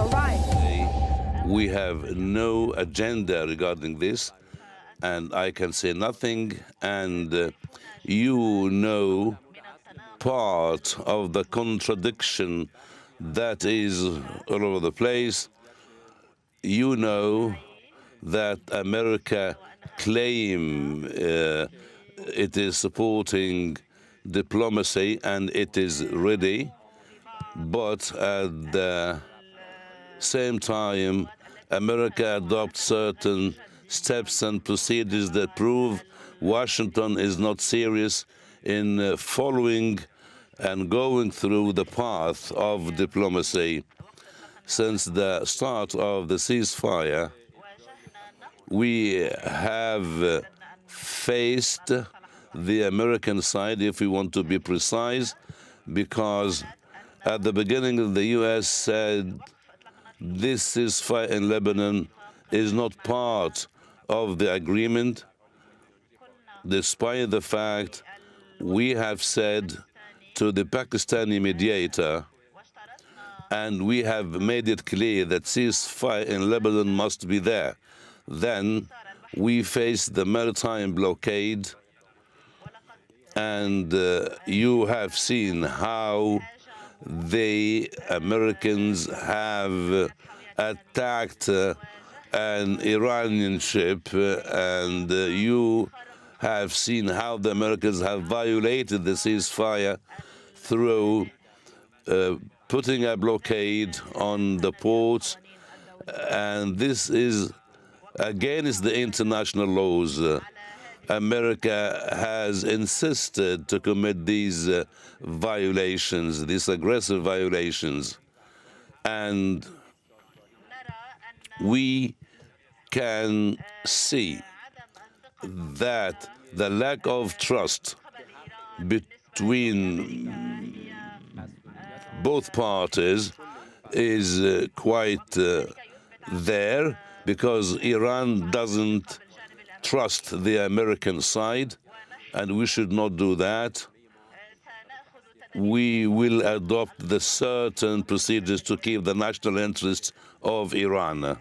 arrived. We have no agenda regarding this, and I can say nothing. And you know part of the contradiction that is all over the place. You know that America claim it is supporting diplomacy and it is ready, but at the same time, America adopts certain steps and procedures that prove Washington is not serious in following and going through the path of diplomacy. Since the start of the ceasefire, we have faced the American side, if we want to be precise, because at the beginning the U.S. said this ceasefire in Lebanon is not part of the agreement, despite the fact we have said to the Pakistani mediator, and we have made it clear that ceasefire in Lebanon must be there. Then we faced the Maritime blockade, and you have seen how the Americans have attacked an Iranian ship, and you have seen how the Americans have violated the ceasefire through putting a blockade on the ports, and this is against the international laws. America has insisted to commit these violations, these aggressive violations, and we can see that the lack of trust between both parties is quite there, because Iran doesn't trust the American side, and we should not do that. We will adopt the certain procedures to keep the national interests of Iran.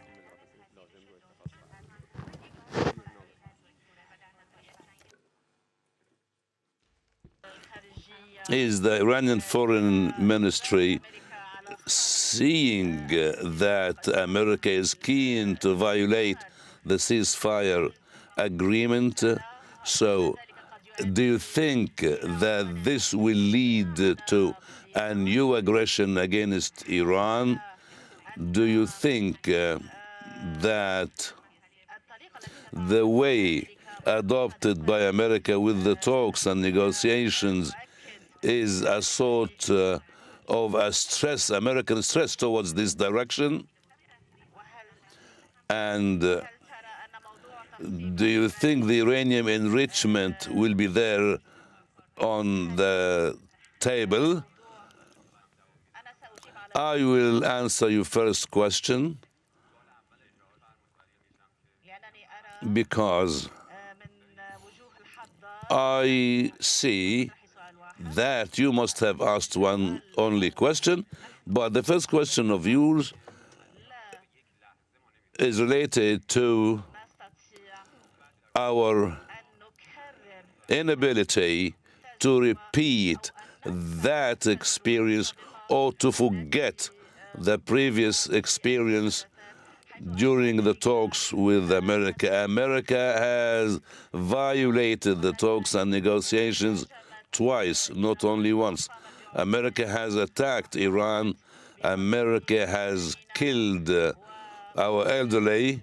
Is the Iranian Foreign Ministry seeing that America is keen to violate the ceasefire agreement? So do you think that this will lead to a new aggression against Iran? Do you think that the way adopted by America with the talks and negotiations is a sort of a stress, American stress towards this direction? And do you think the uranium enrichment will be there on the table? I will answer your first question, because I see that you must have asked one only question, but the first question of yours is related to our inability to repeat that experience or to forget the previous experience during the talks with America. America has violated the talks and negotiations twice, not only once. America has attacked Iran. America has killed our elderly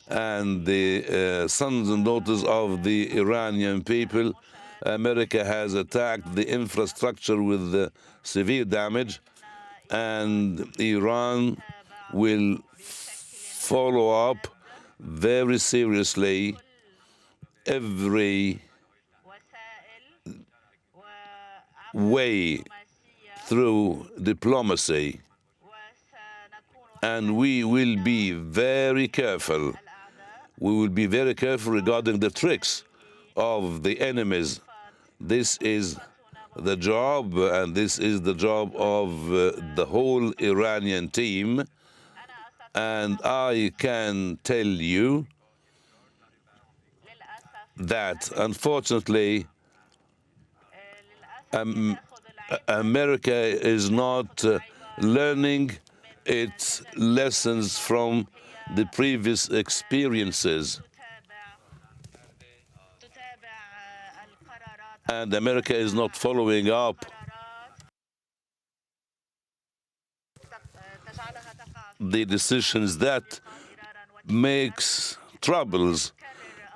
and the sons and daughters of the Iranian people. America has attacked the infrastructure with severe damage, and Iran will follow up very seriously every way through diplomacy, and we will be very careful. We will be very careful regarding the tricks of the enemies. This is the job, and this is the job of the whole Iranian team, And I can tell you that, unfortunately, America is not learning its lessons from the previous experiences. And America is not following up the decisions that makes troubles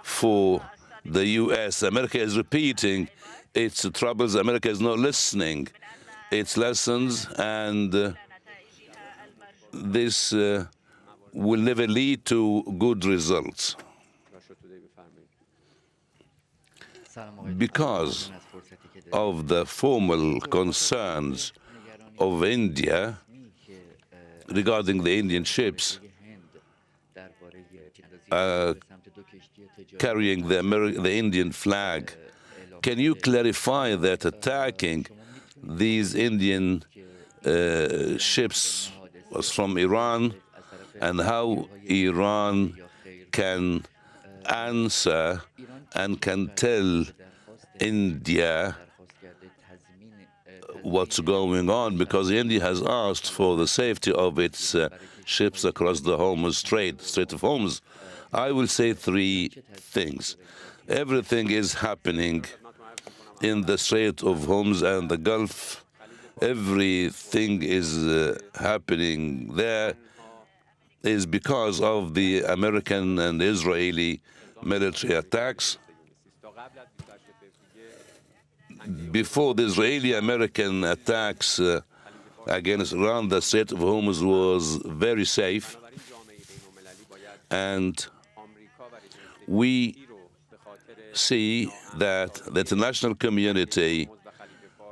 for the U.S. America is repeating its troubles. America is not listening its lessons, and this will never lead to good results. Because of the formal concerns of India regarding the Indian ships carrying the Indian flag, can you clarify that attacking these Indian ships was from Iran, and how Iran can answer and can tell India what's going on, because India has asked for the safety of its ships across the Hormuz Strait of Hormuz. I will say three things. Everything is happening in the Strait of Hormuz and the Gulf. Everything is happening there is because of the American and Israeli military attacks. Before the Israeli-American attacks against Iran, the Strait of Hormuz was very safe, and we see that the international community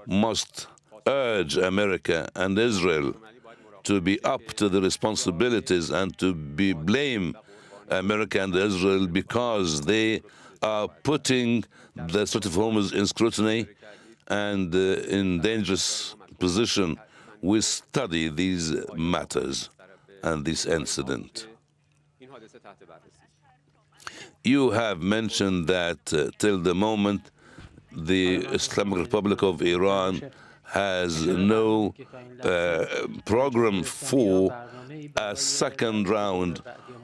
must urge America and Israel to be up to the responsibilities and to blame America and Israel because they are putting the Strait of Hormuz in scrutiny and in dangerous position. We study these matters and this incident. You have mentioned that till the moment the Islamic Republic of Iran has no program for a second round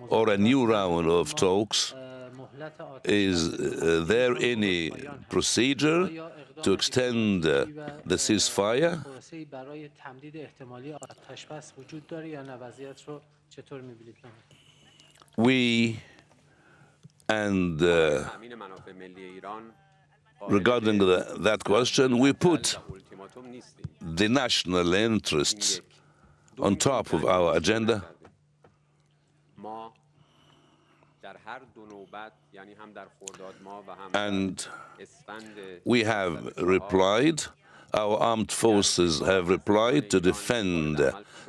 or a new round of talks. Is there any procedure to extend the ceasefire? We and regarding that question, we put the national interests on top of our agenda. And we have replied, our armed forces have replied to defend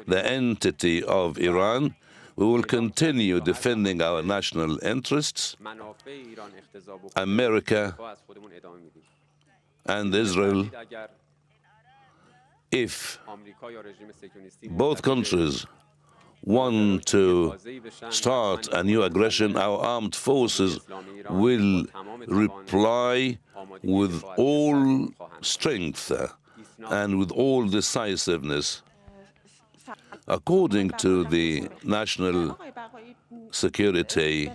the entity of Iran. We will continue defending our national interests. America and Israel, if both countries want to start a new aggression, our armed forces will reply with all strength and with all decisiveness. According to the National Security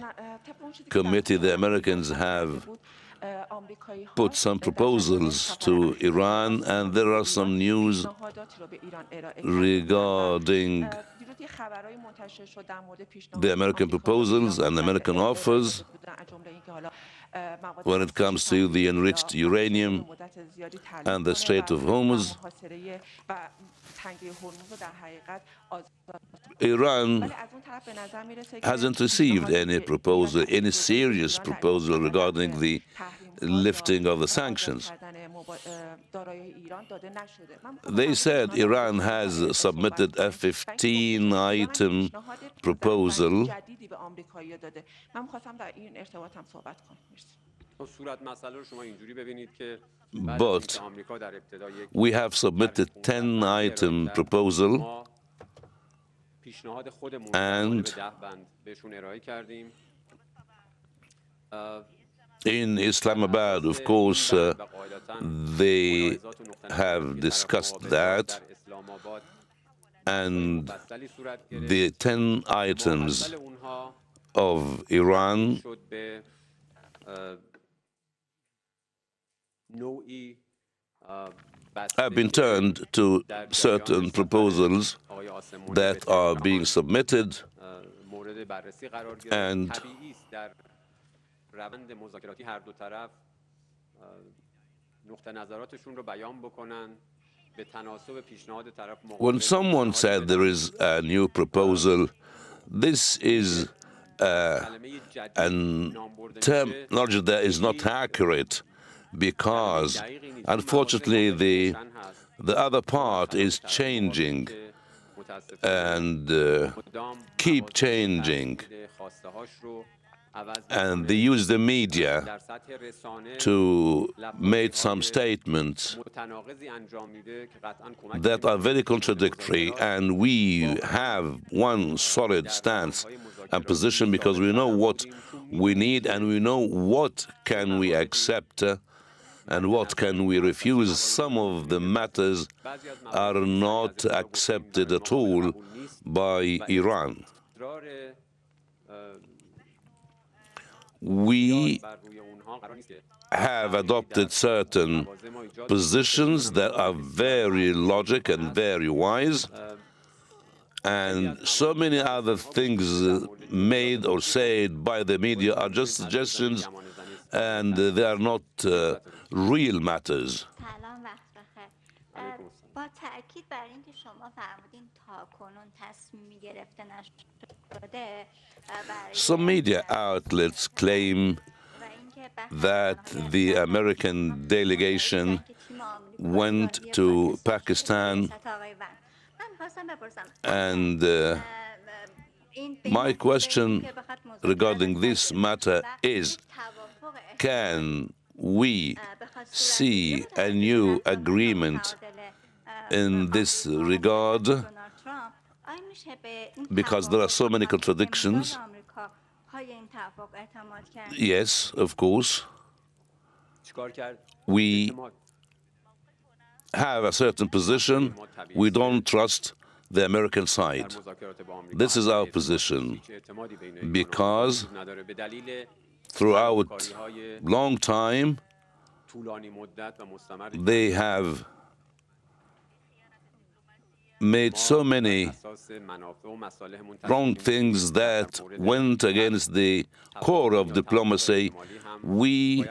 Committee, the Americans have put some proposals to Iran, and there are some news regarding the American proposals and American offers when it comes to the enriched uranium and the Strait of Hormuz. Iran hasn't received any proposal, any serious proposal regarding the lifting of the sanctions. They said Iran has submitted a 15-item proposal. But we have submitted 10-item proposal, And in Islamabad, of course, they have discussed that, and the 10 items of Iran have been turned to certain proposals that are being submitted, and when someone said there is a new proposal, this is an terminology that is not accurate, because unfortunately the other part is changing and keep changing, and they use the media to make some statements that are very contradictory, and we have one solid stance and position because we know what we need and we know what can we accept and what can we refuse. Some of the matters are not accepted at all by Iran. We have adopted certain positions that are very logic and very wise, and so many other things made or said by the media are just suggestions, and they are not real matters. Some media outlets claim that the American delegation went to Pakistan, and my question regarding this matter is, can we see a new agreement in this regard? Because there are so many contradictions. Yes, of course. We have a certain position. We don't trust the American side. This is our position, because throughout long time, they have made so many wrong things that went against the core of diplomacy. We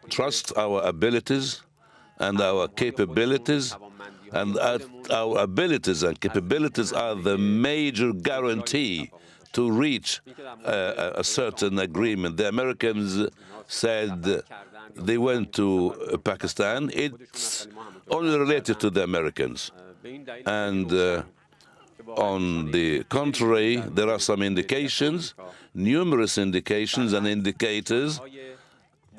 trust our abilities and our capabilities, and our abilities and capabilities are the major guarantee to reach a certain agreement. The Americans said they went to Pakistan. It's only related to the Americans. And on the contrary, there are some indications, numerous indications and indicators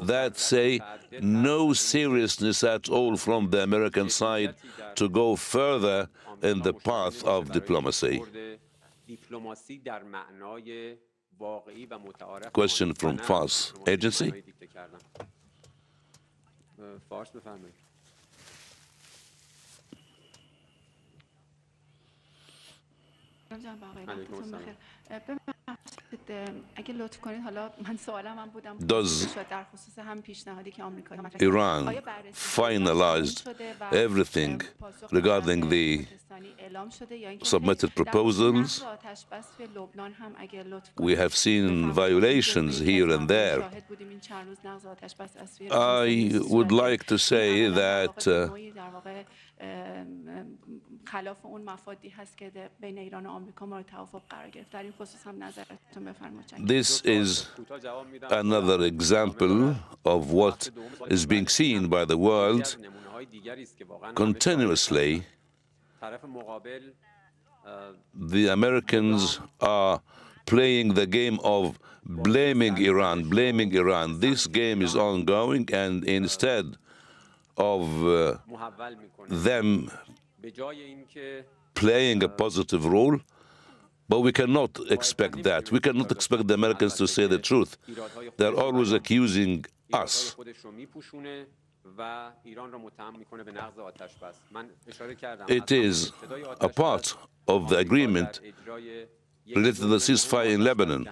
that say no seriousness at all from the American side to go further in the path of diplomacy. Question from Fars Agency. Does Iran finalized everything regarding the submitted proposals? We have seen violations here and there. I would like to say that this is another example of what is being seen by the world continuously. The Americans are playing the game of blaming Iran, blaming Iran. This game is ongoing, and instead of them playing a positive role, But we cannot expect that. We cannot expect the Americans to say the truth. They're always accusing us. It is a part of the agreement related to the ceasefire in Lebanon.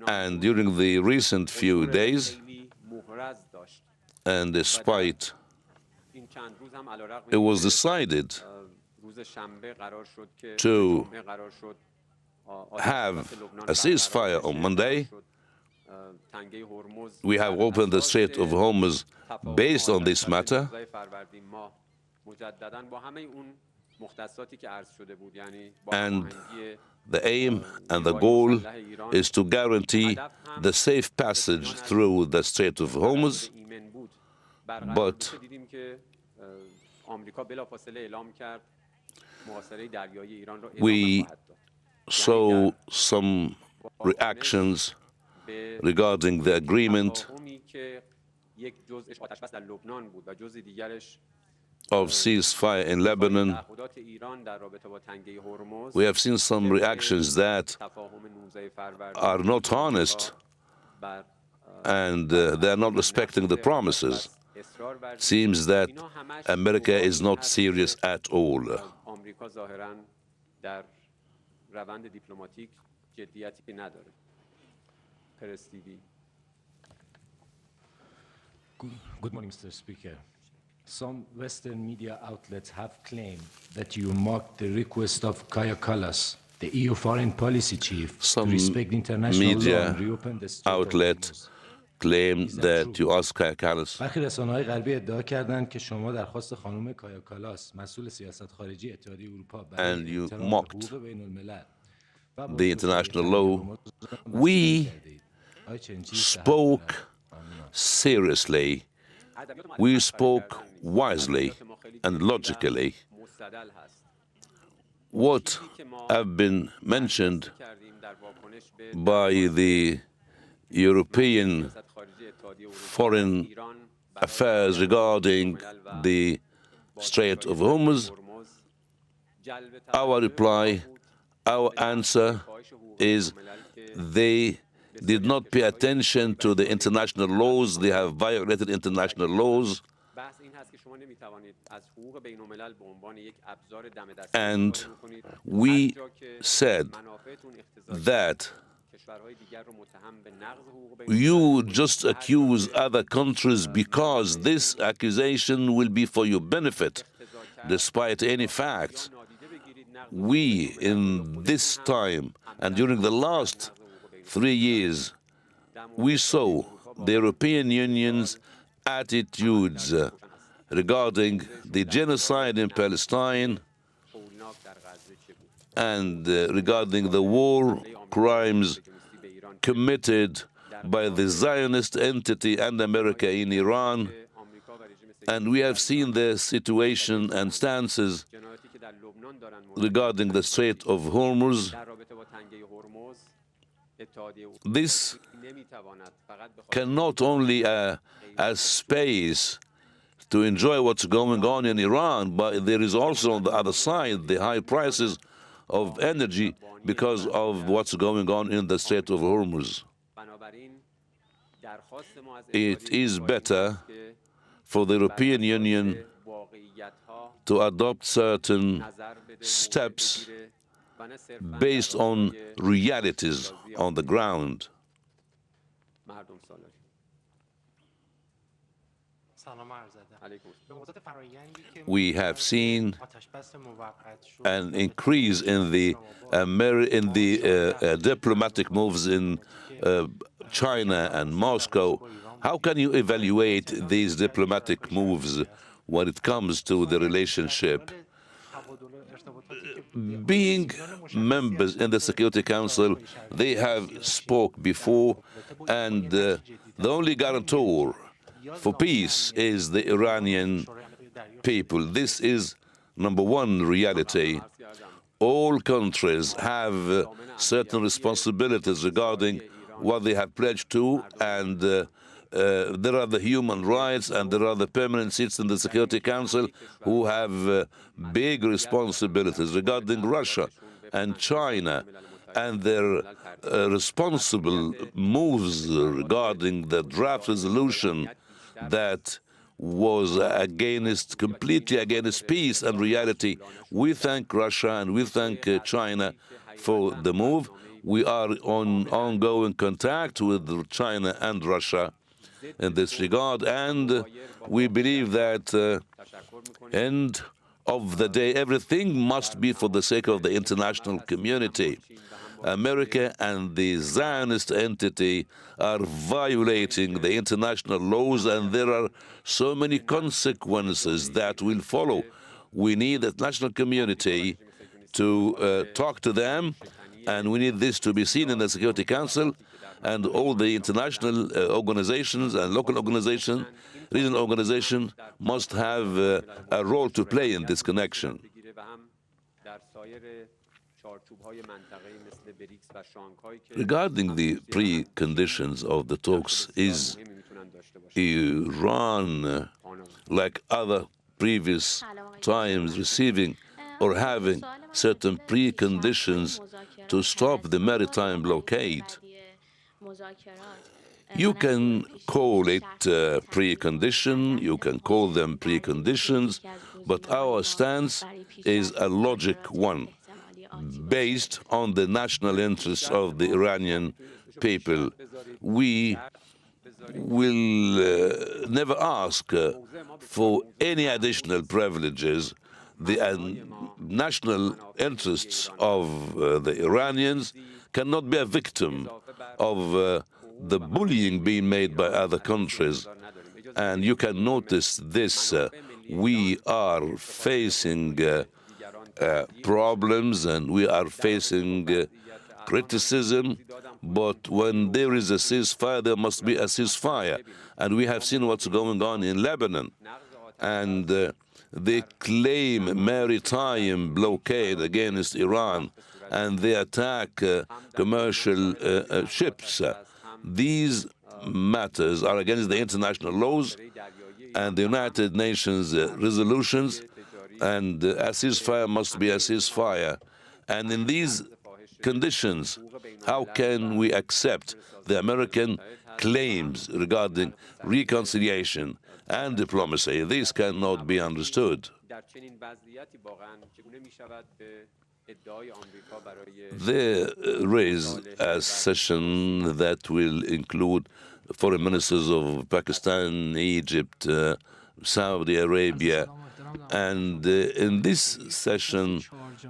And during the recent few days, and despite it was decided to have a ceasefire on Monday, we have opened the Strait of Hormuz based on this matter, and the aim and the goal is to guarantee the safe passage through the Strait of Hormuz, but we saw some reactions regarding the agreement of ceasefire in Lebanon. We have seen some reactions that are not honest, and they are not respecting the promises. Seems that America is not serious at all. Good morning, Mr. Speaker. Some Western media outlets have claimed that you mocked the request of Kaja Kallas, the EU foreign policy chief, to respect international law and reopen the Strait of Hormuz. Claimed that you asked Kaja Kallas. برخی رسانه‌های غربی ادعا کردند که شما درخواست خانم کایا کالاس مسئول سیاست خارجی اتحادیه اروپا برای احترام حقوق بین‌الملل the international law. We spoke seriously. We spoke wisely and logically. What have been mentioned by the European Foreign Affairs regarding the Strait of Hormuz, our reply, our answer is they did not pay attention to the international laws. They have violated international laws. And we said that you just accuse other countries because this accusation will be for your benefit, despite any facts. We, in this time and during the last 3 years, we saw the European Union's attitudes regarding the genocide in Palestine and regarding the war crimes committed by the Zionist entity and America in Iran. And we have seen the situation and stances regarding the Strait of Hormuz. This cannot only a space to enjoy what's going on in Iran, but there is also on the other side the high prices of energy because of what's going on in the Strait of Hormuz. It is better for the European Union to adopt certain steps based on realities on the ground. We have seen an increase in the diplomatic moves in China and Moscow. How can you evaluate these diplomatic moves when it comes to the relationship? Being members in the Security Council, they have spoke before, and the only guarantor for peace is the Iranian people. This is number one reality. All countries have certain responsibilities regarding what they have pledged to, and there are the human rights, and there are the permanent seats in the Security Council who have big responsibilities regarding Russia. and China and their responsible moves regarding the draft resolution that was completely against peace and reality. We thank Russia and we thank China for the move. We are on ongoing contact with China and Russia in this regard, and we believe that end of the day, everything must be for the sake of the international community. America and the Zionist entity are violating the international laws, and there are so many consequences that will follow. We need the international community to talk to them, and we need this to be seen in the Security Council, and all the international organizations and local organizations, regional organizations must have a role to play in this connection. Regarding the preconditions of the talks, is Iran, like other previous times, receiving or having certain preconditions to stop the maritime blockade? You can call it precondition, you can call them preconditions, but our stance is a logic one, based on the national interests of the Iranian people. We will never ask for any additional privileges. The national interests of the Iranians cannot be a victim of the bullying being made by other countries. And you can notice this. We are facing problems and we are facing criticism, but when there is a ceasefire, there must be a ceasefire. And we have seen what's going on in Lebanon. And they claim maritime blockade against Iran, and they attack commercial ships. These matters are against the international laws and the United Nations resolutions, and a ceasefire must be a ceasefire. And in these conditions, how can we accept the American claims regarding reconciliation and diplomacy? These cannot be understood. There is a session that will include foreign ministers of Pakistan, Egypt, Saudi Arabia, and in this session,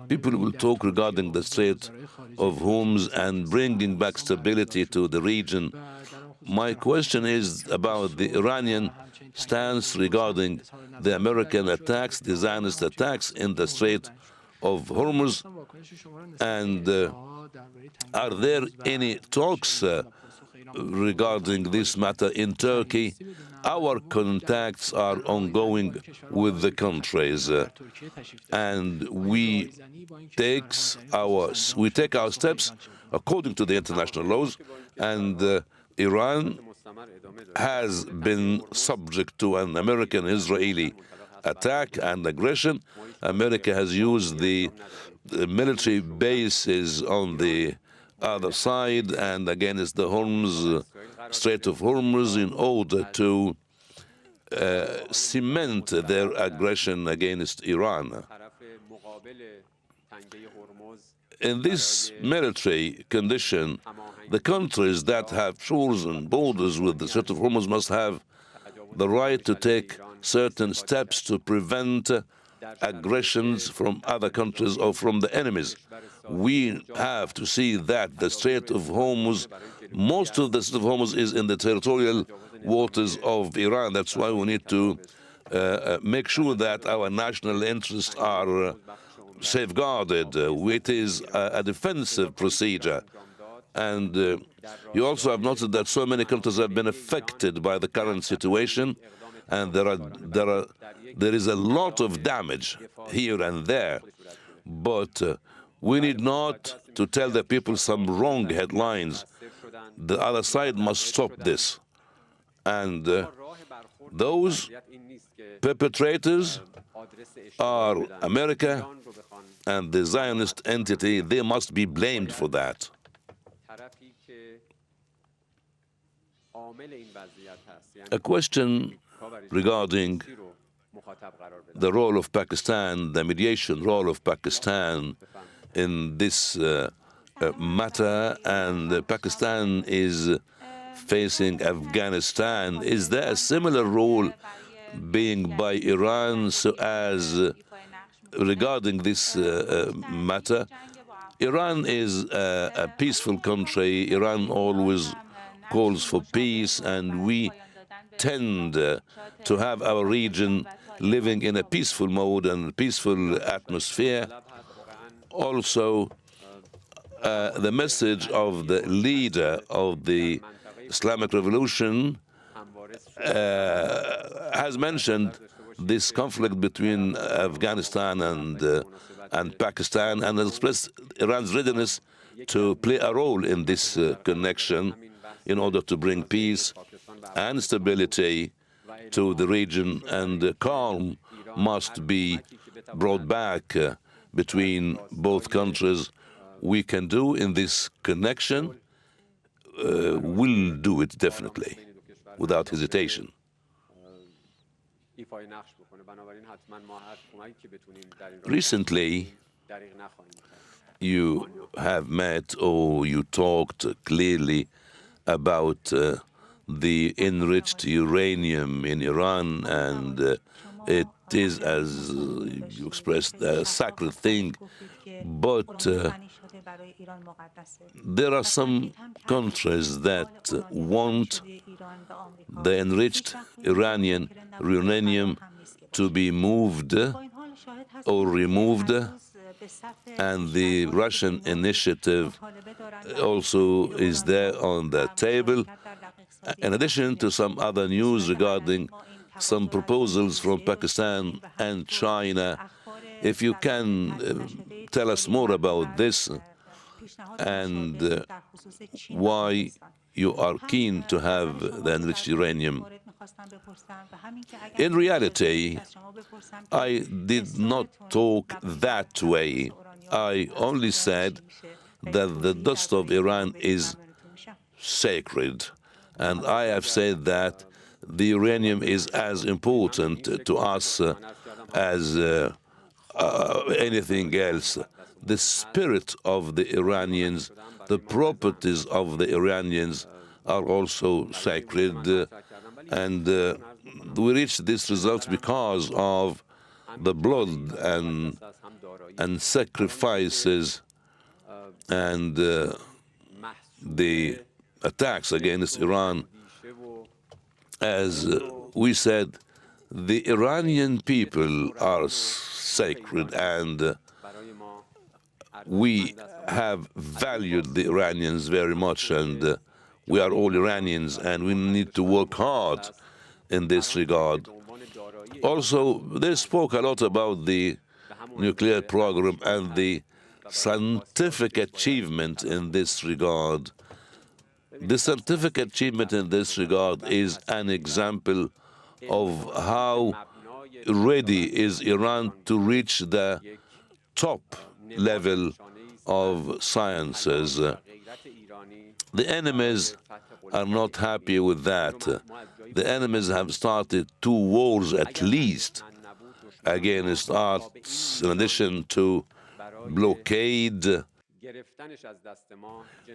people will talk regarding the Strait of Hormuz and bringing back stability to the region. My question is about the Iranian stance regarding the American attacks, the Zionist attacks in the Strait of Hormuz, and are there any talks regarding this matter in Turkey? Our contacts are ongoing with the countries, and we take our steps according to the international laws, and Iran has been subject to an American-Israeli attack and aggression. America has used the military bases on the other side and against the Strait of Hormuz in order to cement their aggression against Iran. In this military condition, the countries that have chosen borders with the Strait of Hormuz must have the right to take certain steps to prevent aggressions from other countries or from the enemies. We have to see that the Strait of Hormuz, most of the Strait of Hormuz is in the territorial waters of Iran. That's why we need to make sure that our national interests are safeguarded. It is a defensive procedure. And you also have noted that so many countries have been affected by the current situation, and there is a lot of damage here and there. But we need not to tell the people some wrong headlines. The other side must stop this. And Those perpetrators are America and the Zionist entity. They must be blamed for that. A question regarding the role of Pakistan, the mediation role of Pakistan in this matter, and Pakistan is facing Afghanistan. Is there a similar role being by Iran so as regarding this matter? Iran is a peaceful country. Iran always calls for peace, and we tend to have our region living in a peaceful mode and peaceful atmosphere. Also, the message of the leader of the Islamic Revolution has mentioned this conflict between Afghanistan and Pakistan, and has expressed Iran's readiness to play a role in this connection in order to bring peace and stability to the region, and calm must be brought back between both countries. We can do in this connection, we'll do it definitely, without hesitation. Recently, you have met or you talked clearly about the enriched uranium in Iran, and it is, as you expressed, a sacred thing. But there are some countries that want the enriched Iranian uranium to be moved or removed, and the Russian initiative also is there on the table, in addition to some other news regarding some proposals from Pakistan and China. If you can tell us more about this and why you are keen to have the enriched uranium. In reality, I did not talk that way. I only said that the dust of Iran is sacred, and I have said that the uranium is as important to us as anything else. The spirit of the Iranians, the properties of the Iranians are also sacred, and we reached this result because of the blood and sacrifices and the attacks against Iran. As we said, the Iranian people are sacred, and we have valued the Iranians very much, and we are all Iranians, and we need to work hard in this regard. Also, they spoke a lot about the nuclear program and the scientific achievement in this regard. The scientific achievement in this regard is an example of how ready is Iran to reach the top level of sciences. The enemies are not happy with that. The enemies have started 2 wars at least against us, in addition to blockade,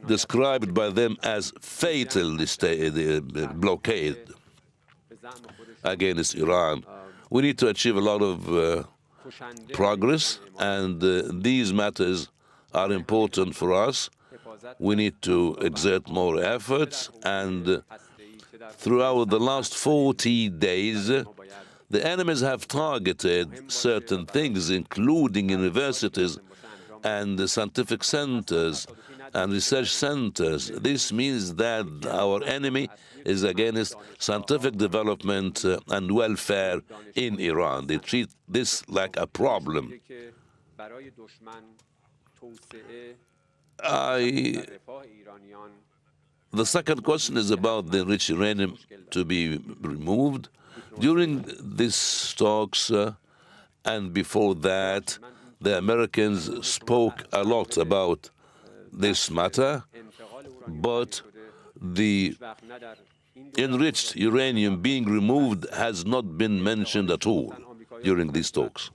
described by them as fatal blockade against Iran. We need to achieve a lot of progress, and these matters are important for us. We need to exert more efforts, and throughout the last 40 days, the enemies have targeted certain things, including universities and scientific centers and research centers. This means that our enemy is against scientific development and welfare in Iran. They treat this like a problem. The second question is about the enriched uranium to be removed. During these talks and before that, the Americans spoke a lot about this matter, but the enriched uranium being removed has not been mentioned at all during these talks.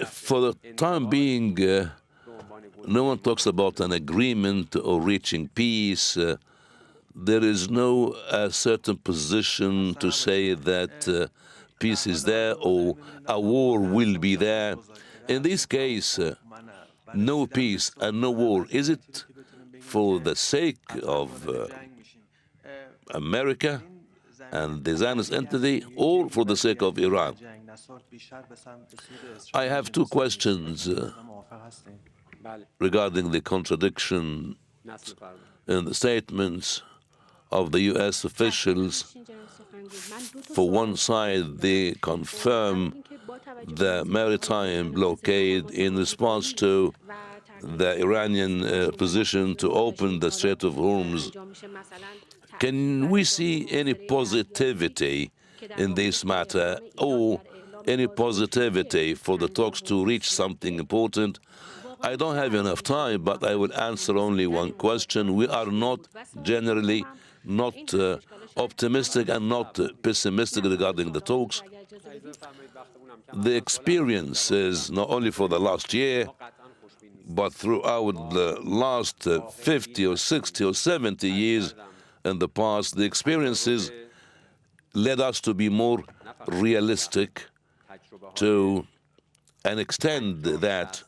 For the time being, no one talks about an agreement or reaching peace. There is no certain position to say that peace is there or a war will be there. In this case, no peace and no war. Is it for the sake of America and the Zionist entity, or for the sake of Iran? I have two questions regarding the contradiction in the statements of the U.S. officials. For one side, they confirm the maritime blockade in response to the Iranian position to open the Strait of Hormuz. Can we see any positivity in this matter, or any positivity for the talks to reach something important? I don't have enough time, but I will answer only one question. We are not generally not optimistic and not pessimistic regarding the talks. The experience is not only for the last year, but throughout the last 50 or 60 or 70 years in the past, the experiences led us to be more realistic to an extent that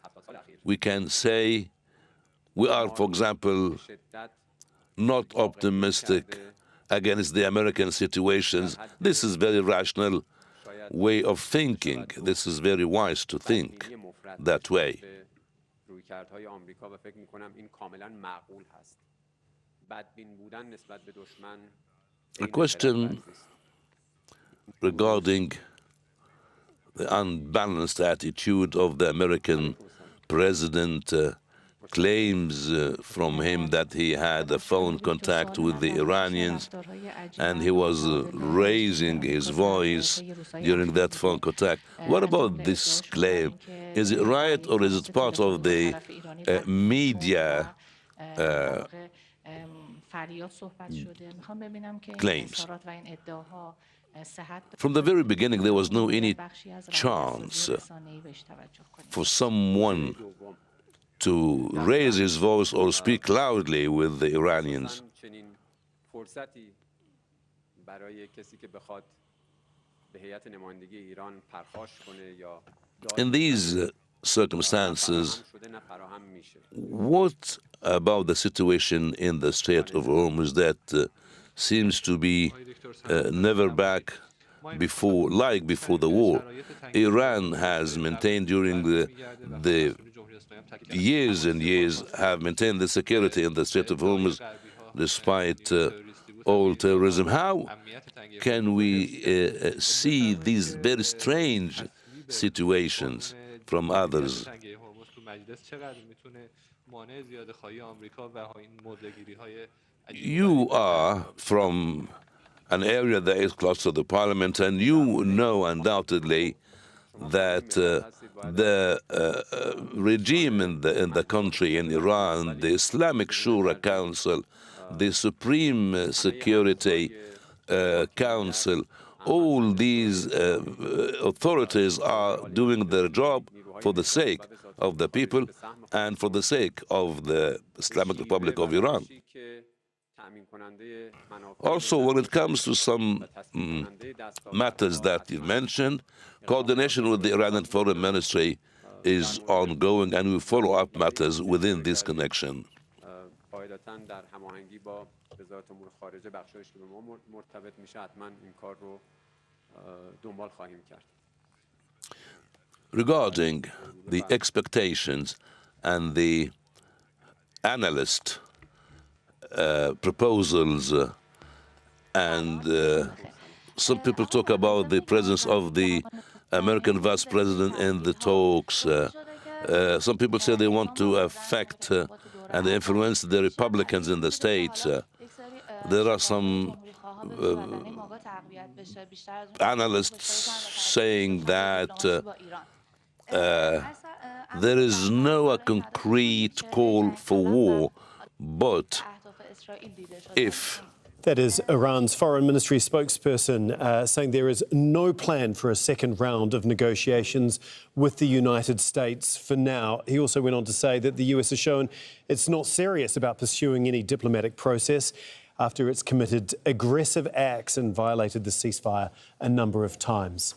we can say we are, for example, not optimistic against the American situations. This is very rational way of thinking. This is very wise to think that way. A question regarding the unbalanced attitude of the American president. Claims from him that he had a phone contact with the Iranians and he was raising his voice during that phone contact. What about this claim? Is it right, or is it part of the media claims? From the very beginning, there was no any chance for someone to raise his voice or speak loudly with the Iranians. In these circumstances, what about the situation in the Strait of Hormuz that seems to be never back before, like before the war? Iran has maintained during the years and years have maintained the security in the Strait of Hormuz despite all terrorism. How can we see these very strange situations from others? You are from an area that is close to the parliament, and you know undoubtedly that the regime in the country, in Iran, the Islamic Shura Council, the Supreme Security Council, all these authorities are doing their job for the sake of the people and for the sake of the Islamic Republic of Iran. Also, when it comes to some matters that you mentioned, coordination with the Iranian Foreign Ministry is ongoing, and we follow up matters within this connection. Regarding the expectations and the analyst proposals, and some people talk about the presence of the American vice president in the talks. Some people say they want to affect and influence the Republicans in the states. There are some analysts saying that there is no concrete call for war, but if that is Iran's foreign ministry spokesperson saying there is no plan for a second round of negotiations with the United States for now. He also went on to say that the US has shown it's not serious about pursuing any diplomatic process after it's committed aggressive acts and violated the ceasefire a number of times.